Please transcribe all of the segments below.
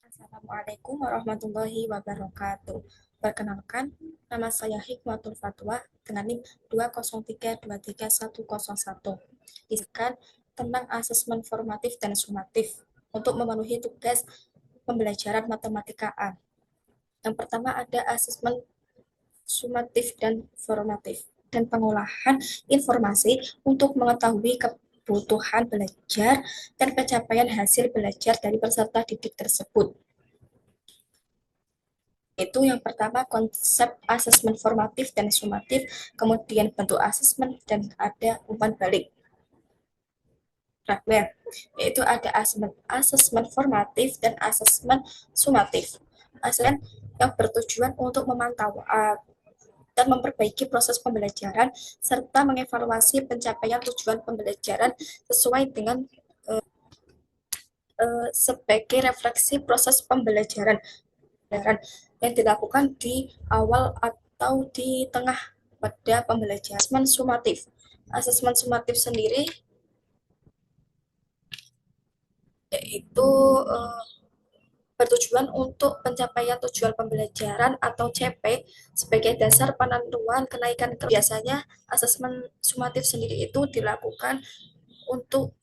Assalamualaikum warahmatullahi wabarakatuh. Perkenalkan, nama saya Hikmatul Fatwa dengan NIM 203233101. Diskan tentang asesmen formatif dan sumatif untuk memenuhi tugas pembelajaran matematika A. Yang pertama ada asesmen sumatif dan formatif dan pengolahan informasi untuk mengetahui kebutuhan belajar dan pencapaian hasil belajar dari peserta didik tersebut. Itu yang pertama konsep asesmen formatif dan sumatif, kemudian bentuk asesmen dan ada umpan balik. Fragmen, yaitu ada asesmen formatif dan asesmen sumatif. Asesmen yang bertujuan untuk memantau dan memperbaiki proses pembelajaran serta mengevaluasi pencapaian tujuan pembelajaran sesuai dengan sebagai refleksi proses pembelajaran yang dilakukan di awal atau di tengah pada pembelajaran. Asesmen sumatif. Asesmen sumatif sendiri yaitu bertujuan untuk pencapaian tujuan pembelajaran atau CP sebagai dasar penentuan kenaikan. Biasanya asesmen sumatif sendiri itu untuk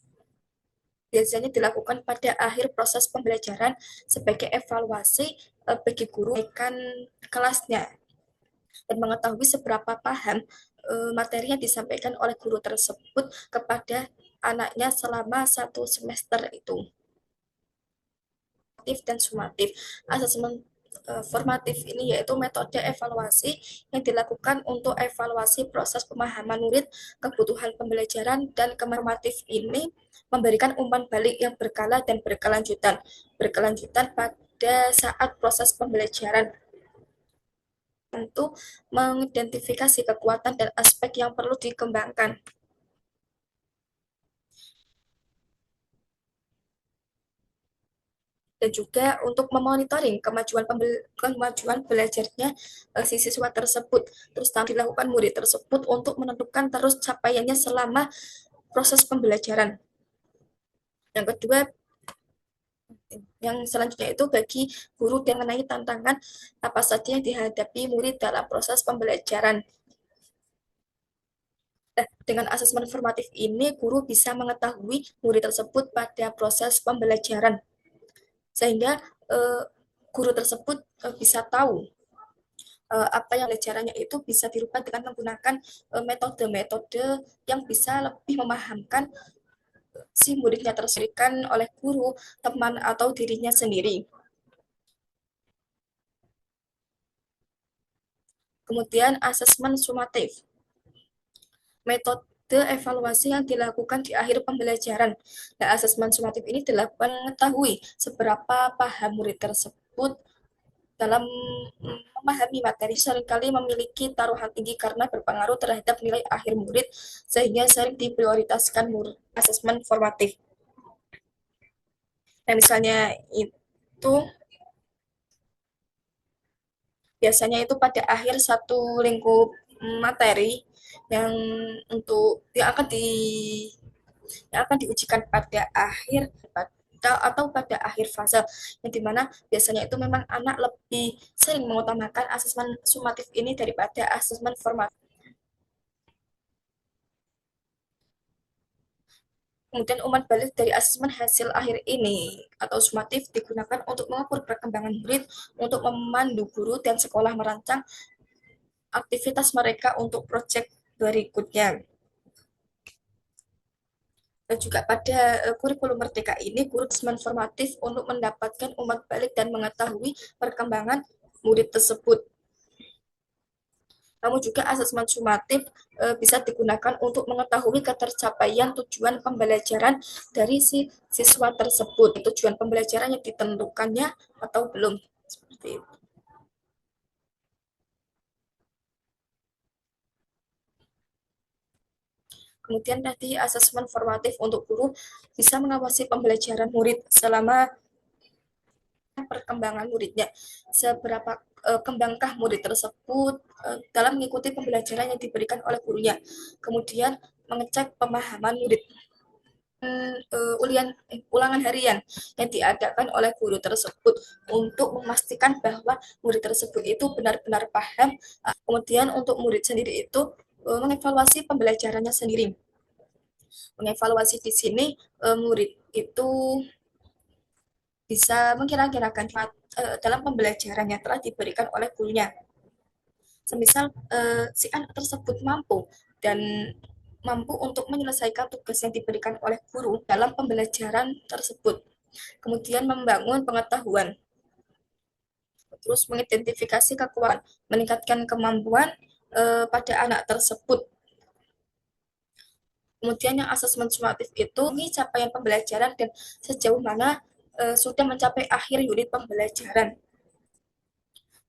biasanya dilakukan pada akhir proses pembelajaran sebagai evaluasi bagi guru kenaikan kelasnya dan mengetahui seberapa paham materi yang disampaikan oleh guru tersebut kepada anaknya selama satu semester itu. Formatif dan sumatif. Asesmen formatif ini yaitu metode evaluasi yang dilakukan untuk evaluasi proses pemahaman murid, kebutuhan pembelajaran, dan kenormatif ini memberikan umpan balik yang berkala dan berkelanjutan pada saat proses pembelajaran untuk mengidentifikasi kekuatan dan aspek yang perlu dikembangkan. Dan juga untuk memonitoring kemajuan belajarnya si siswa tersebut. Terus dilakukan murid tersebut untuk menentukan terus capaiannya selama proses pembelajaran. Yang kedua, yang selanjutnya itu bagi guru dan mengenai tantangan apa saja yang dihadapi murid dalam proses pembelajaran. Dengan asesmen formatif ini, guru bisa mengetahui murid tersebut pada proses pembelajaran, sehingga eh, guru tersebut bisa tahu apa yang pelajarannya itu bisa dirubah dengan menggunakan metode-metode yang bisa lebih memahamkan si muridnya tersebut oleh guru, teman, atau dirinya sendiri. Kemudian asesmen sumatif. Metode evaluasi yang dilakukan di akhir pembelajaran. Nah, asesmen sumatif ini dilakukan mengetahui seberapa paham murid tersebut dalam memahami materi seringkali memiliki taruhan tinggi karena berpengaruh terhadap nilai akhir murid sehingga sering diprioritaskan asesmen formatif. Nah, misalnya itu biasanya itu pada akhir satu lingkup materi yang yang akan diujikan pada akhir atau pada akhir fase yang dimana biasanya itu memang anak lebih sering mengutamakan asesmen sumatif ini daripada asesmen formatif. Kemudian umpan balik dari asesmen hasil akhir ini atau sumatif digunakan untuk mengukur perkembangan murid, untuk memandu guru dan sekolah merancang aktivitas mereka untuk proyek berikutnya. Dan juga pada kurikulum Merdeka ini, guru asesmen formatif untuk mendapatkan umpan balik dan mengetahui perkembangan murid tersebut. Namun juga asesmen sumatif bisa digunakan untuk mengetahui ketercapaian tujuan pembelajaran dari si siswa tersebut. Tujuan pembelajaran yang ditentukannya atau belum. Seperti itu. Kemudian tadi asesmen formatif untuk guru bisa mengawasi pembelajaran murid selama perkembangan muridnya. Seberapa kembangkah murid tersebut dalam mengikuti pembelajaran yang diberikan oleh gurunya. Kemudian mengecek pemahaman murid. ulangan harian yang diadakan oleh guru tersebut untuk memastikan bahwa murid tersebut itu benar-benar paham. Kemudian untuk murid sendiri itu mengevaluasi pembelajarannya sendiri. Mengevaluasi di sini murid itu bisa mengkira-kirakan dalam pembelajaran yang telah diberikan oleh gurunya. Semisal si anak tersebut dan mampu untuk menyelesaikan tugas yang diberikan oleh guru dalam pembelajaran tersebut. Kemudian membangun pengetahuan, terus mengidentifikasi kekuatan, meningkatkan kemampuan pada anak tersebut. Kemudian yang asesmen sumatif itu ini capaian pembelajaran dan sejauh mana sudah mencapai akhir unit pembelajaran.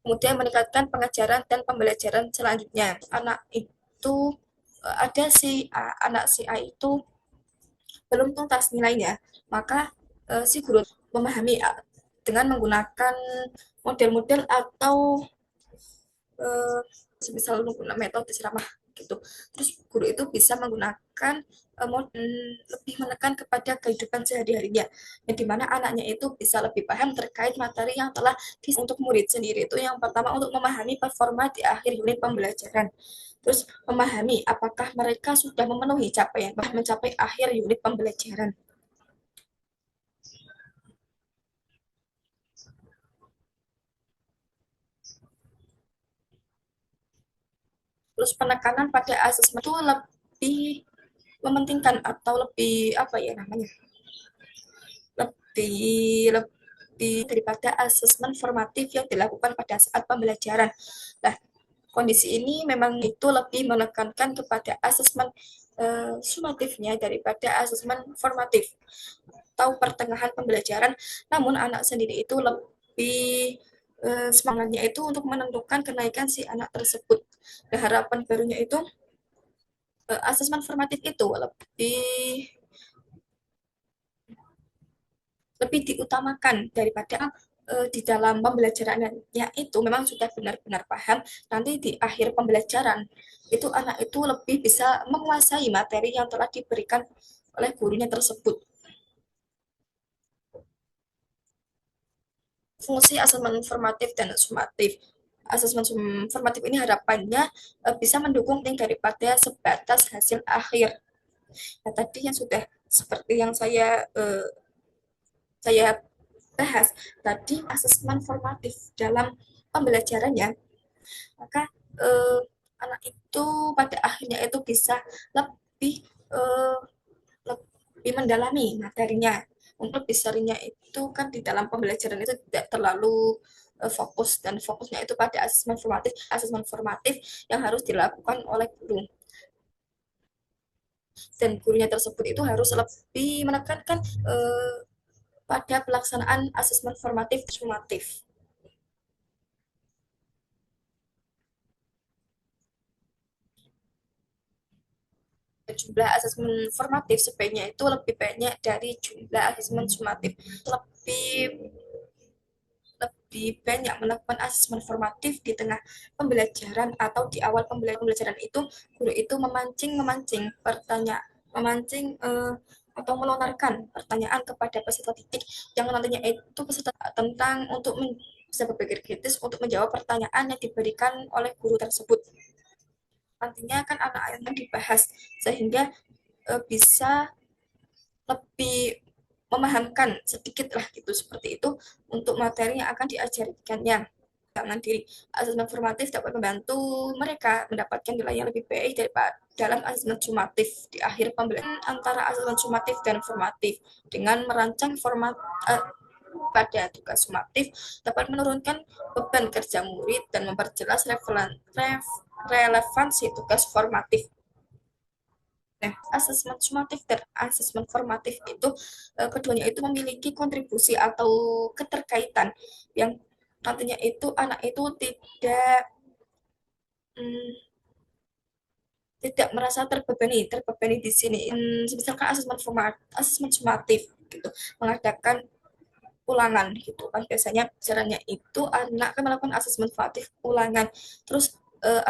Kemudian meningkatkan pengajaran dan pembelajaran selanjutnya. Anak itu ada si A, anak si A itu belum tuntas nilainya, maka si guru memahami dengan menggunakan model-model atau eh, semisal menggunakan metode ceramah gitu. Terus guru itu bisa menggunakan lebih menekan kepada kehidupan sehari-harinya, yang dimana anaknya itu bisa lebih paham terkait materi yang telah untuk murid sendiri itu yang pertama untuk memahami performa di akhir unit pembelajaran. Terus memahami apakah mereka sudah memenuhi capaian mencapai akhir unit pembelajaran. Terus penekanan pada asesmen itu lebih mementingkan atau lebih apa ya namanya, lebih lebih daripada asesmen formatif yang dilakukan pada saat pembelajaran. Nah, kondisi ini memang itu lebih menekankan kepada asesmen sumatifnya daripada asesmen formatif atau pertengahan pembelajaran. Namun anak sendiri itu lebih semangatnya itu untuk menentukan kenaikan si anak tersebut. Nah, harapan barunya itu asesmen formatif itu lebih diutamakan daripada di dalam pembelajarannya itu memang sudah benar-benar paham, nanti di akhir pembelajaran itu anak itu lebih bisa menguasai materi yang telah diberikan oleh gurunya tersebut. Fungsi asesmen formatif dan sumatif. Asesmen formatif ini harapannya bisa mendukung daripada sebatas hasil akhir. Nah, tadi yang sudah seperti yang saya bahas tadi asesmen formatif dalam pembelajarannya, maka eh, anak itu pada akhirnya itu bisa lebih eh, lebih mendalami materinya. Untuk besarnya itu kan di dalam pembelajaran itu tidak terlalu fokus, dan fokusnya itu pada asesmen formatif yang harus dilakukan oleh guru, dan gurunya tersebut itu harus lebih menekankan pada pelaksanaan asesmen formatif sumatif. Jumlah asesmen formatif sebaiknya itu lebih banyak dari jumlah asesmen sumatif. Lebih lebih banyak melakukan asesmen formatif di tengah pembelajaran atau di awal pembelajaran itu, guru itu memancing pertanyaan, memancing atau melontarkan pertanyaan kepada peserta didik yang nantinya itu peserta tentang untuk bisa berpikir kritis untuk menjawab pertanyaan yang diberikan oleh guru tersebut. Nantinya kan anak-anak yang dibahas sehingga bisa lebih memahamkan sedikit lah gitu seperti itu untuk materi yang akan diajarkannya. Tangan diri asesmen formatif dapat membantu mereka mendapatkan nilai yang lebih baik daripada dalam asesmen sumatif di akhir pembelajaran. Antara asesmen sumatif dan formatif dengan merancang format pada tugas sumatif dapat menurunkan beban kerja murid dan memperjelas relevansi tugas formatif. Nah, asesmen sumatif dan asesmen formatif itu keduanya itu memiliki kontribusi atau keterkaitan yang nantinya itu anak itu mm, tidak merasa terbebani di sini. Misalkan asesmen sumatif gitu, mengadakan ulangan gitu kan, biasanya caranya itu anak kan melakukan asesmen formatif ulangan, terus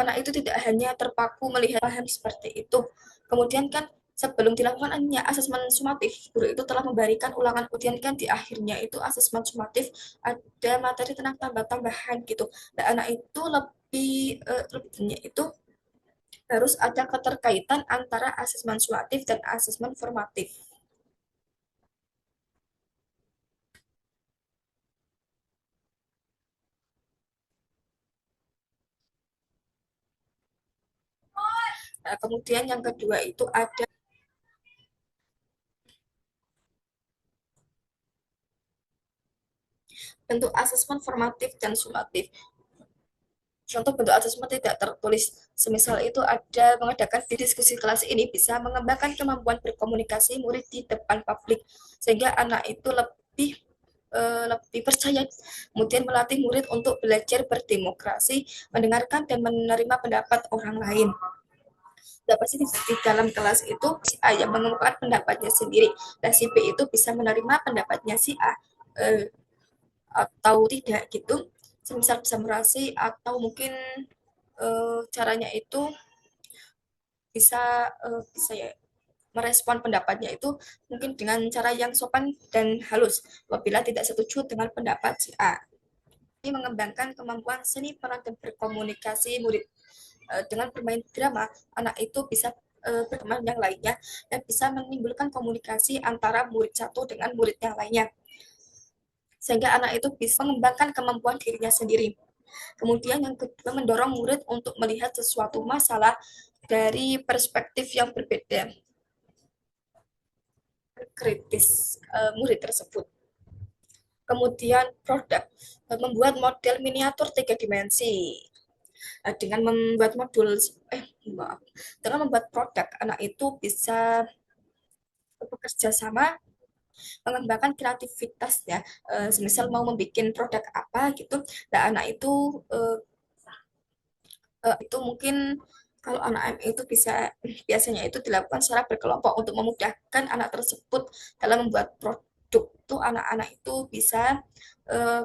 anak itu tidak hanya terpaku melihat paham seperti itu, kemudian kan Sebelum dilakukannya asesmen sumatif, guru itu telah memberikan ulangan ujian kan di akhirnya itu asesmen sumatif ada materi tentang tambah-tambahan gitu. Dan anak itu lebihnya itu harus ada keterkaitan antara asesmen sumatif dan asesmen formatif. Nah, kemudian yang kedua itu ada bentuk asesmen formatif dan sumatif. Contoh bentuk asesmen tidak tertulis, semisal itu ada mengadakan di diskusi kelas ini bisa mengembangkan kemampuan berkomunikasi murid di depan publik, sehingga anak itu lebih percaya, kemudian melatih murid untuk belajar berdemokrasi, mendengarkan dan menerima pendapat orang lain. Dapat sih di dalam kelas itu si A yang mengemukakan pendapatnya sendiri, dan si B itu bisa menerima pendapatnya si A atau tidak gitu. Semisal bisa merasi atau mungkin caranya itu bisa ya merespon pendapatnya itu mungkin dengan cara yang sopan dan halus apabila tidak setuju dengan pendapat si A. Ini mengembangkan kemampuan seni peran dan berkomunikasi murid. Dengan bermain drama, anak itu bisa berteman yang lainnya dan bisa menimbulkan komunikasi antara murid satu dengan murid yang lainnya. Sehingga anak itu bisa mengembangkan kemampuan dirinya sendiri. Kemudian yang kedua, mendorong murid untuk melihat sesuatu masalah dari perspektif yang berbeda, kritis murid tersebut. Kemudian produk, membuat model miniatur tiga dimensi. Dengan membuat modul maaf, dengan membuat produk, anak itu bisa bekerja sama, mengembangkan kreativitasnya. Semisal mau membuat produk apa gitu, dan anak itu mungkin kalau anak M itu biasanya itu dilakukan secara berkelompok untuk memudahkan anak tersebut dalam membuat produk. Tuh anak-anak itu bisa uh,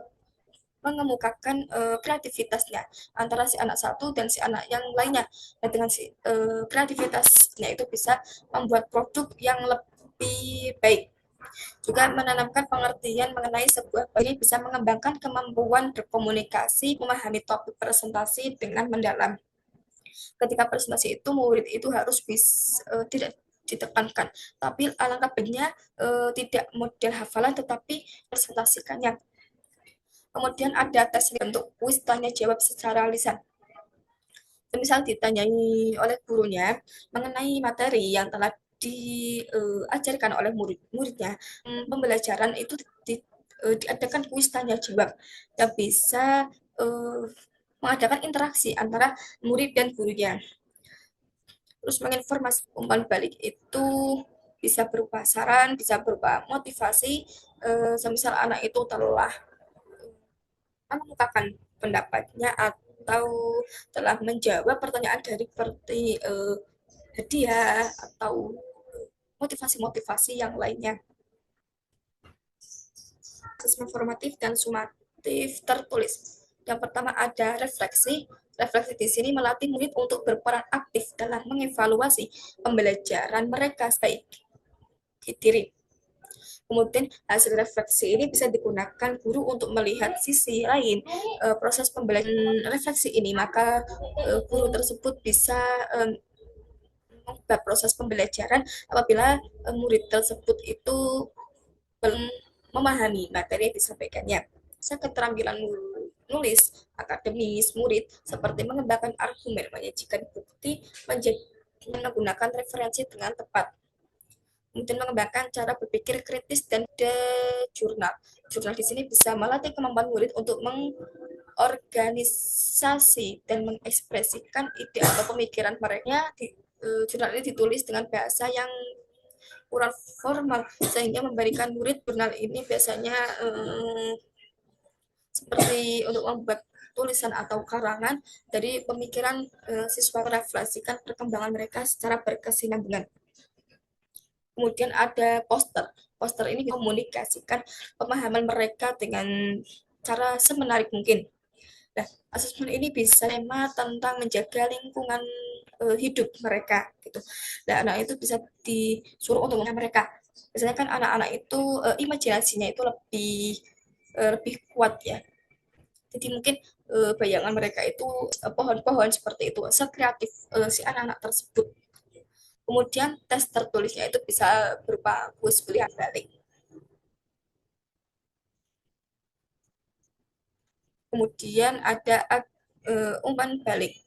mengemukakan kreativitasnya antara si anak satu dan si anak yang lainnya. Dan dengan kreativitasnya itu bisa membuat produk yang lebih baik. Juga menanamkan pengertian mengenai sebuah ini bisa mengembangkan kemampuan berkomunikasi, memahami topik presentasi dengan mendalam. Ketika presentasi itu murid itu harus tidak ditekankan, tapi alangkah baiknya tidak model hafalan tetapi presentasikannya. Kemudian ada tes bentuk kuis tanya jawab secara lisan. Misal ditanyai oleh gurunya mengenai materi yang telah diajarkan oleh muridnya, pembelajaran itu diadakan kuis tanya jawab yang bisa uh, mengadakan interaksi antara murid dan gurunya. Terus menginformasi umpan balik itu bisa berupa saran, bisa berupa motivasi. Semisal anak itu telah mengemukakan pendapatnya atau telah menjawab pertanyaan dari seperti hadiah atau motivasi-motivasi yang lainnya. Asesmen formatif dan sumatif tertulis. Yang pertama ada refleksi. Refleksi di sini melatih murid untuk berperan aktif dalam mengevaluasi pembelajaran mereka sebaik diri. Kemudian hasil refleksi ini bisa digunakan guru untuk melihat sisi lain proses pembelajaran refleksi ini, maka guru tersebut bisa mengubah proses pembelajaran apabila murid tersebut itu belum memahami materi yang disampaikannya. Keterampilan menulis akademis murid seperti mengembangkan argumen, menyajikan bukti, menggunakan referensi dengan tepat, kemudian mengembangkan cara berpikir kritis dan jurnal. Jurnal di sini bisa melatih kemampuan murid untuk mengorganisasi dan mengekspresikan ide atau pemikiran mereka. Jurnal ini ditulis dengan bahasa yang kurang formal sehingga memberikan murid jurnal ini biasanya seperti untuk membuat tulisan atau karangan dari pemikiran siswa, merefleksikan perkembangan mereka secara berkesinambungan. Kemudian ada poster. Poster ini komunikasikan pemahaman mereka dengan cara semenarik mungkin. Nah, asesmen ini bisa tema tentang menjaga lingkungan hidup mereka gitu. Dan anak itu bisa disuruh untuk mereka. Biasanya kan anak-anak itu imajinasinya itu lebih kuat ya. Jadi mungkin bayangan mereka itu pohon-pohon seperti itu, sekreatif si anak-anak tersebut. Kemudian tes tertulisnya itu bisa berupa kuis pilihan balik. Kemudian ada umpan balik.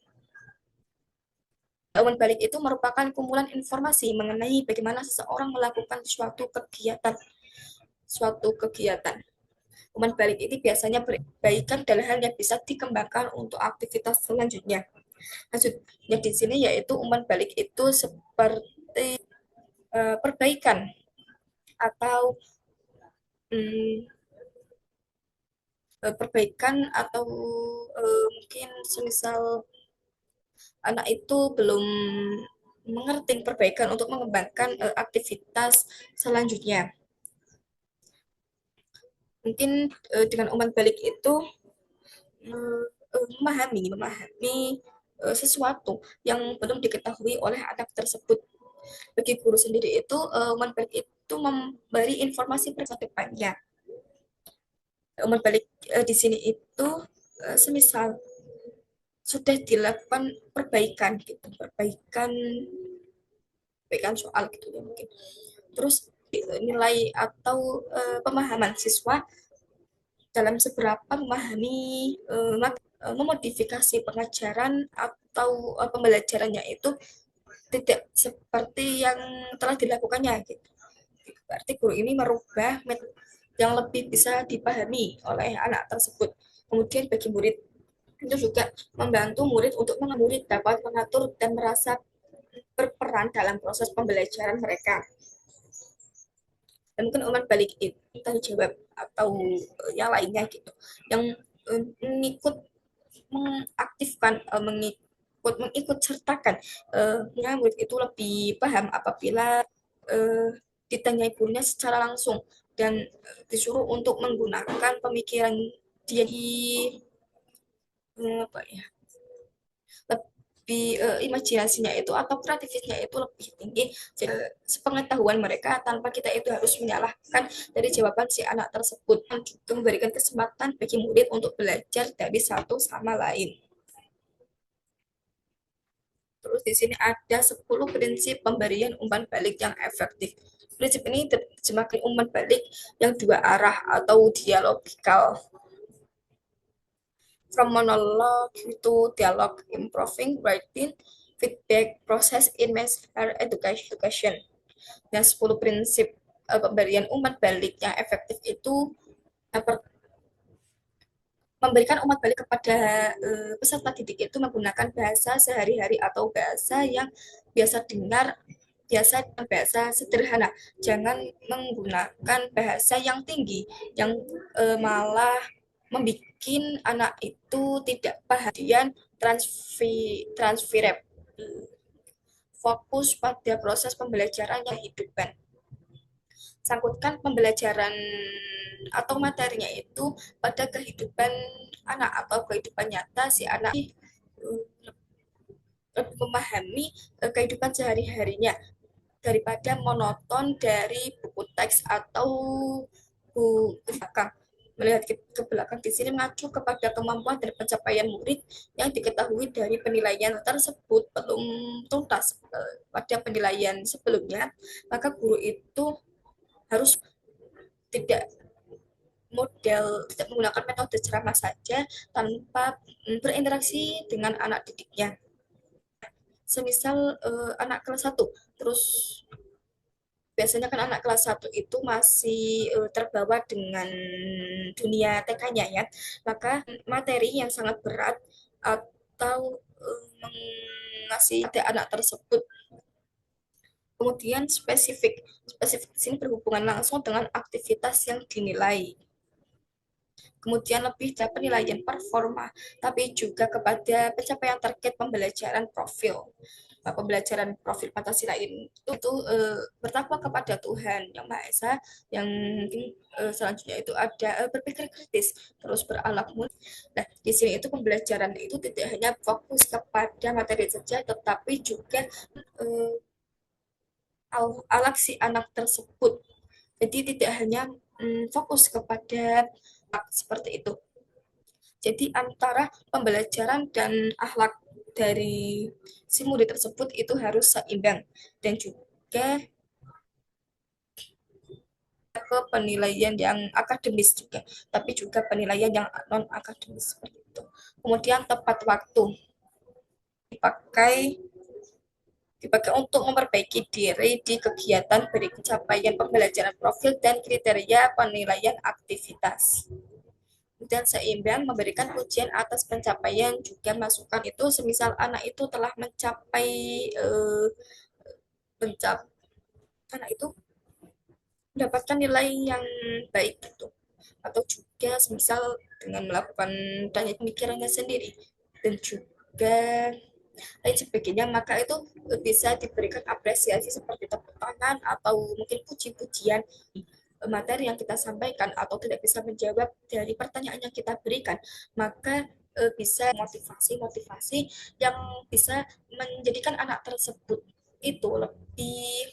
Umpan balik itu merupakan kumpulan informasi mengenai bagaimana seseorang melakukan suatu kegiatan. Umpan balik ini biasanya berbaikan dalam hal yang bisa dikembangkan untuk aktivitas selanjutnya. Maksudnya di sini yaitu umpan balik itu seperti perbaikan atau mm, perbaikan atau mungkin semisal anak itu belum mengerti perbaikan untuk mengembangkan aktivitas selanjutnya. Mungkin dengan umpan balik itu memahami sesuatu yang belum diketahui oleh anak tersebut. Bagi guru sendiri itu umpan balik itu memberi informasi masa depannya. Umpan balik di sini itu semisal sudah dilakukan perbaikan gitu, perbaikan soal gitu ya mungkin. Terus nilai atau pemahaman siswa dalam seberapa memahami memodifikasi pengajaran atau pembelajarannya itu tidak seperti yang telah dilakukannya gitu. Berarti guru ini merubah metode yang lebih bisa dipahami oleh anak tersebut. Kemudian bagi murid itu juga membantu murid untuk murid dapat mengatur dan merasa berperan dalam proses pembelajaran mereka. Dan mungkin umpan balik itu tanya jawab atau yang lainnya gitu, yang mengikut mengaktifkan mengikut sertakan murid itu lebih paham apabila ditanyai gurunya secara langsung dan disuruh untuk menggunakan pemikiran dia di apa ya, lebih imajinasinya itu atau kreativitasnya itu lebih tinggi sepengetahuan mereka tanpa kita itu harus menyalahkan dari jawaban si anak tersebut, dan juga memberikan kesempatan bagi murid untuk belajar dari satu sama lain. Terus di sini ada 10 prinsip pemberian umpan balik yang efektif. Prinsip ini terjemahkan umpan balik yang dua arah atau dialogikal. From monologue to dialogue, improving writing, feedback, process in master education. Dan 10 prinsip pemberian umpan balik yang efektif itu memberikan umpan balik kepada peserta didik itu menggunakan bahasa sehari-hari atau bahasa yang biasa dengar, bahasa sederhana. Jangan menggunakan bahasa yang tinggi yang malah membuat anak itu tidak paham transferable. Fokus pada proses pembelajaran yang kehidupan. Sangkutkan pembelajaran atau materinya itu pada kehidupan anak atau kehidupan nyata si anak lebih memahami kehidupan sehari-harinya daripada monoton dari buku teks atau buku belakang. Melihat ke belakang di sini mengacu kepada kemampuan dan pencapaian murid yang diketahui dari penilaian tersebut belum tuntas pada penilaian sebelumnya, maka guru itu harus tidak tidak menggunakan metode ceramah saja tanpa berinteraksi dengan anak didiknya. Semisal anak kelas 1, terus biasanya kan anak kelas 1 itu masih terbawa dengan dunia TK-nya ya. Maka materi yang sangat berat atau mengasih pada anak tersebut. Kemudian spesifik. Spesifik di sini berhubungan langsung dengan aktivitas yang dinilai. Kemudian lebih dari penilaian performa, tapi juga kepada pencapaian target pembelajaran profil. pembelajaran profil Pancasila itu bertakwa kepada Tuhan Yang Maha Esa, yang mungkin selanjutnya itu ada berpikir kritis, terus berakhlak mulia. Nah, di sini itu pembelajaran itu tidak hanya fokus kepada materi saja, tetapi juga eh, alak si anak tersebut. Jadi tidak hanya fokus kepada seperti itu. Jadi antara pembelajaran dan akhlak dari si murid tersebut itu harus seimbang, dan juga ke penilaian yang akademis juga, tapi juga penilaian yang non akademis seperti itu. Kemudian tepat waktu dipakai dipakai untuk memperbaiki diri di kegiatan berikut capaian pembelajaran profil dan kriteria penilaian aktivitas. Dan seimbang memberikan pujian atas pencapaian juga masukan itu semisal anak itu telah mencapai eh, pencap anak itu mendapatkan nilai yang baik gitu, atau juga semisal dengan melakukan tanya pemikirannya sendiri dan juga lain sebagainya, maka itu bisa diberikan apresiasi seperti tepuk tangan atau mungkin puji-pujian materi yang kita sampaikan, atau tidak bisa menjawab dari pertanyaan yang kita berikan, maka bisa motivasi-motivasi yang bisa menjadikan anak tersebut itu lebih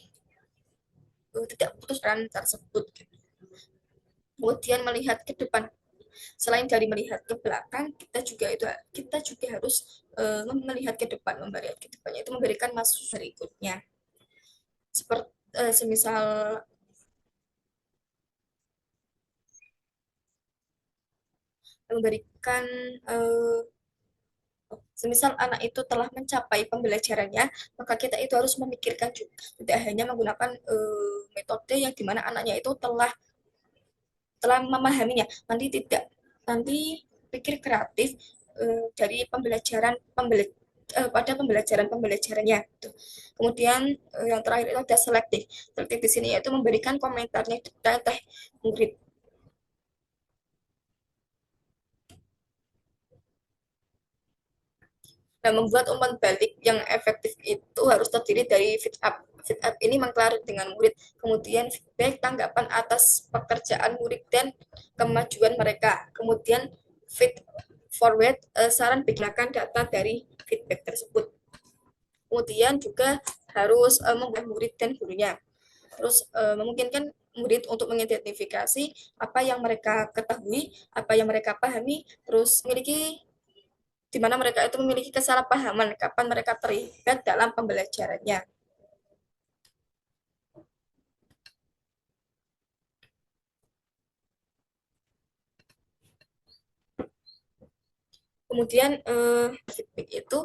tidak putus tersebut. Kemudian melihat ke depan, selain dari melihat ke belakang, kita juga harus melihat ke depan, melihat ke depannya itu memberikan masukan berikutnya, seperti semisal memberikan eh, semisal anak itu telah mencapai pembelajarannya, maka kita itu harus memikirkan juga, tidak hanya menggunakan metode yang dimana anaknya itu telah memahaminya, nanti tidak, nanti pikir kreatif dari pada pembelajarannya. Kemudian yang terakhir itu ada selektif. Selektif di sini yaitu memberikan komentarnya detail teh murid. Nah, membuat umpan balik yang efektif itu harus terdiri dari fit up. Fit up ini mengklarifikasi dengan murid, kemudian feedback tanggapan atas pekerjaan murid dan kemajuan mereka. Kemudian feed forward saran bicarakan data dari feedback tersebut. Kemudian juga harus membuat murid dan gurunya. Terus memungkinkan murid untuk mengidentifikasi apa yang mereka ketahui, apa yang mereka pahami, terus memiliki di mana mereka itu memiliki kesalahpahaman kapan mereka terlibat dalam pembelajarannya. Kemudian feedback itu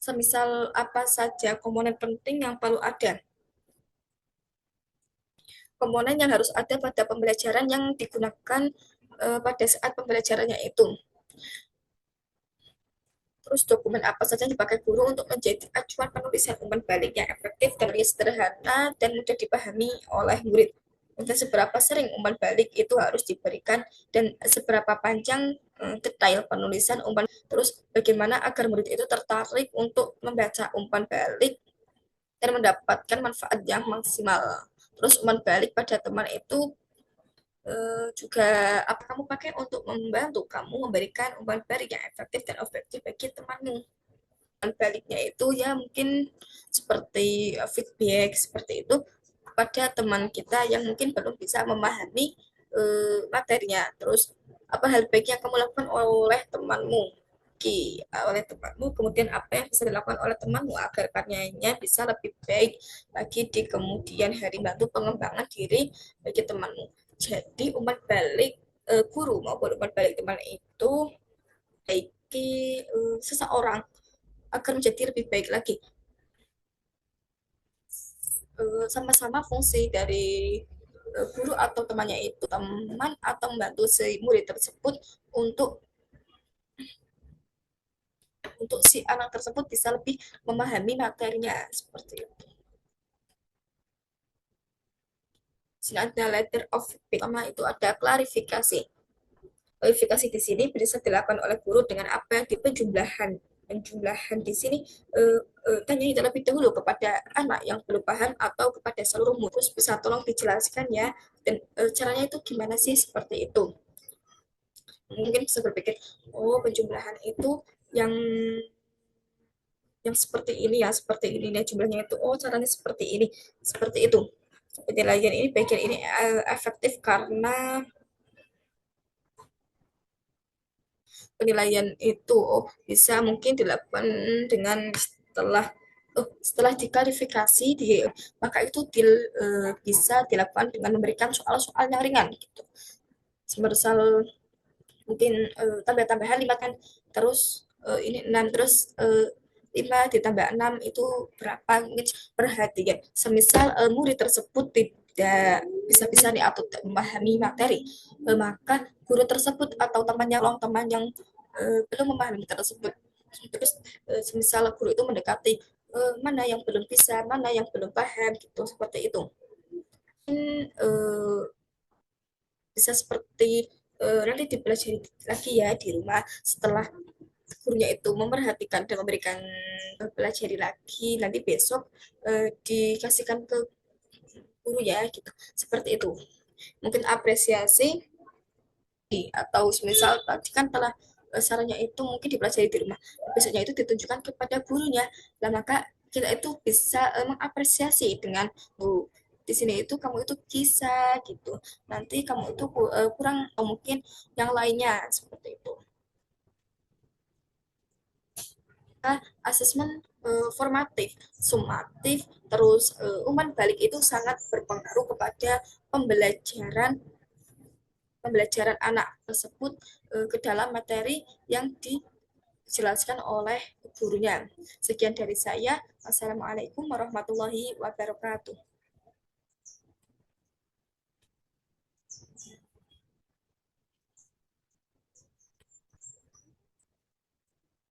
semisal apa saja komponen penting yang perlu ada. Komponen yang harus ada pada pembelajaran yang digunakan pada saat pembelajarannya itu. Terus dokumen apa saja yang dipakai guru untuk menjadi acuan penulisan umpan balik yang efektif dan sederhana dan mudah dipahami oleh murid. Dan seberapa sering umpan balik itu harus diberikan, dan seberapa panjang detail penulisan umpan. Terus bagaimana agar murid itu tertarik untuk membaca umpan balik dan mendapatkan manfaat yang maksimal. Terus umpan balik pada teman itu juga apa kamu pakai untuk membantu kamu memberikan umpan balik yang efektif dan objektif bagi temanmu. Umpan baliknya itu ya mungkin seperti feedback seperti itu pada teman kita yang mungkin belum bisa memahami materinya. Terus apa hal baik yang kamu lakukan oleh temanmu? Oleh temanmu, kemudian apa yang bisa dilakukan oleh temanmu agar karyanya bisa lebih baik lagi di kemudian hari, bantu pengembangan diri bagi temanmu. Jadi umpan balik guru maupun umpan balik teman itu baiki seseorang agar menjadi lebih baik lagi. Sama-sama fungsi dari guru atau temannya itu, teman atau membantu si murid tersebut untuk si anak tersebut bisa lebih memahami materinya seperti itu. Sini ada letter of feedback. Pertama itu ada klarifikasi. Klarifikasi di sini bisa dilakukan oleh guru dengan apa yang di penjumlahan. penjumlahan di sini tanyai terlebih dahulu kepada anak yang belum paham atau kepada seluruh murid bisa tolong dijelaskan ya dan caranya itu gimana sih seperti itu. Mungkin bisa berpikir, oh penjumlahan itu yang seperti ini ya, seperti ini nih jumlahnya itu. Oh, caranya seperti ini. Seperti itu. Penilaian ini bagian ini efektif karena penilaian itu bisa mungkin dilakukan dengan setelah diklarifikasi maka itu bisa dilakukan dengan memberikan soal-soal yang ringan gitu. Semisal mungkin tambah-tambahan 5 kan terus ini 6 terus 5 ditambah 6 itu berapa mungkin perhatian semisal murid tersebut tidak bisa-bisa nih atau tidak memahami materi maka guru tersebut atau teman yang belum memahami tersebut terus semisal guru itu mendekati mana yang belum bisa mana yang belum paham gitu seperti itu. uh, Bisa seperti nanti dipelajari lagi ya di rumah setelah gurunya itu memperhatikan dan memberikan pelajari lagi nanti besok dikasihkan ke guru ya gitu seperti itu mungkin apresiasi atau misal tadi kan telah sarannya itu mungkin dipelajari di rumah besoknya itu ditunjukkan kepada gurunya dan maka kita itu bisa mengapresiasi dengan di sini itu kamu itu bisa gitu nanti kamu itu kurang atau mungkin yang lainnya seperti itu. Asesmen formatif, sumatif, terus umpan balik itu sangat berpengaruh kepada pembelajaran pembelajaran anak tersebut ke dalam materi yang dijelaskan oleh gurunya. Sekian dari saya. Wassalamualaikum warahmatullahi wabarakatuh.